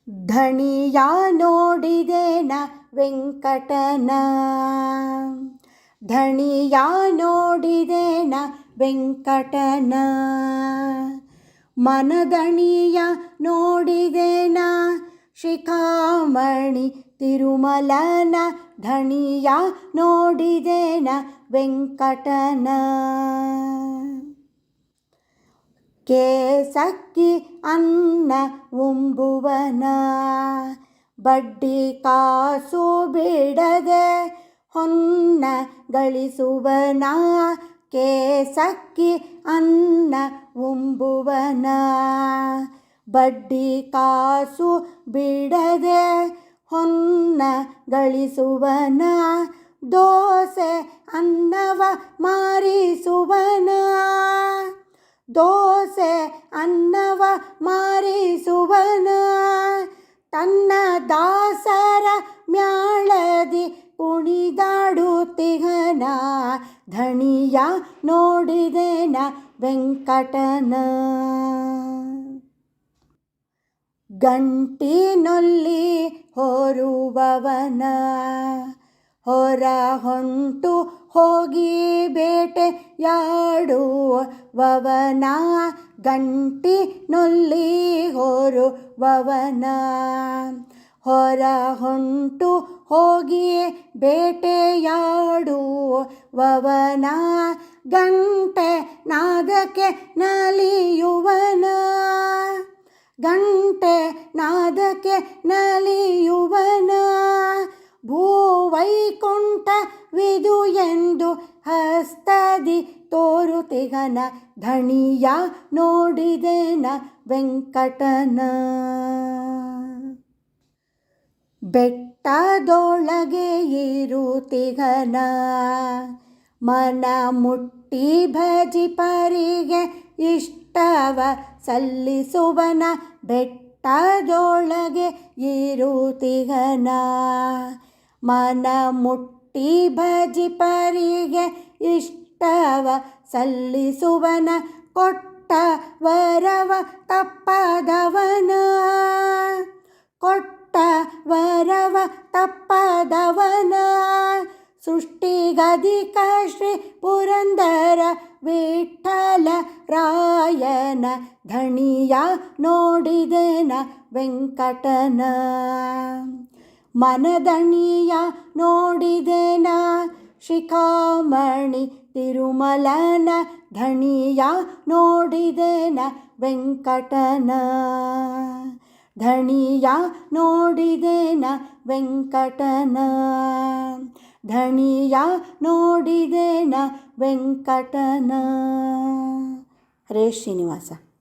ಧಣಿಯ ನೋಡಿದೆನ ವೆಂಕಟನ, ಧಣಿಯ ನೋಡಿದೆನ ವೆಂಕಟನ, ಮನದಣಿಯ ನೋಡಿದೆನ ಶಿಖಾಮಣಿ ತಿರುಮಲನ, ಧಣಿಯ ನೋಡಿದೆನ ವೆಂಕಟನ. ಕೇಸಕ್ಕಿ ಅನ್ನ ಉಂಬುವನ, ಬಡ್ಡಿ ಕಾಸು ಬಿಡದೆ ಹೊನ್ನ ಗಳಿಸುವನ, ಕೇಸಕ್ಕಿ ಅನ್ನ ಉಂಬುವನ, ಬಡ್ಡಿ ಕಾಸು ಬಿಡದೆ ಹೊನ್ನ ಗಳಿಸುವನ, ದೋಸೆ ಅನ್ನವ ಮಾರಿಸುವನ, ದೋಸೆ ಅನ್ನವ ಮಾರಿಸುವನ, ತನ್ನ ದಾಸರ ಮ್ಯಾಳದಿ ಕುಣಿದಾಡುತ್ತಿಗನ, ಧಣಿಯ ನೋಡಿದೆನ ವೆಂಕಟನ. ಗಂಟಿನೊಲ್ಲಿ ಹೊರುವವನ, ಹೊರ ಹೊಂಟು ಹೋಗಿ ಬೇಟೆಯಾಡುವವನ, ಗಂಟಿನೊಲ್ಲಿ ಹೊರುವವನ, ಹೊರ ಹೊಂಟು ಹೋಗಿ ಬೇಟೆಯಾಡುವವನ, ಗಂಟೆ ನಾದಕ್ಕೆ ನಲಿಯುವನ, ಗಂಟೆ ನಾದಕ್ಕೆ ನಲಿಯುವನ, ಭೂವೈಕುಂಠವಿದು ಎಂದು ಹಸ್ತದಿ ತೋರುತಿಗನ, ಧಣಿಯ ನೋಡಿದೆನ ವೆಂಕಟನ. ಬೆಟ್ಟದೊಳಗೆ ಇರುತಿಗನ, ಮನ ಮುಟ್ಟಿ ಭಜಿಪರಿಗೆ ಇಷ್ಟವ ಸಲ್ಲಿಸುವನ, ಬೆಟ್ಟದೊಳಗೆ ಇರುತಿಗನ, ಮನ ಮುಟ್ಟಿ ಭಜಿಪರಿಗೆ ಇಷ್ಟವ ಸಲ್ಲಿಸುವನ, ಕೊಟ್ಟ ವರವ ತಪ್ಪದವನ, ಕೊಟ್ಟ ವರವ ತಪ್ಪದವನ, ಸೃಷ್ಟಿಗಧಿಕ ಶ್ರೀ ಪುರಂದರ ವಿಠ್ಠಲ ರಾಯನ, ಧಣಿಯ ನೋಡಿದೆನ ವೆಂಕಟನ. ಮನದಣಿಯ ನೋಡಿದೆನ ಶಿಖಾಮಣಿ ತಿರುಮಲನ, ಧಣಿಯ ನೋಡಿದೆನ ವೆಂಕಟನ, ಧಣಿಯ ನೋಡಿದೆನ ವೆಂಕಟನ, ಧಣಿಯ ನೋಡಿದೆನ ವೆಂಕಟನ. ಹರೇ ಶ್ರೀನಿವಾಸ.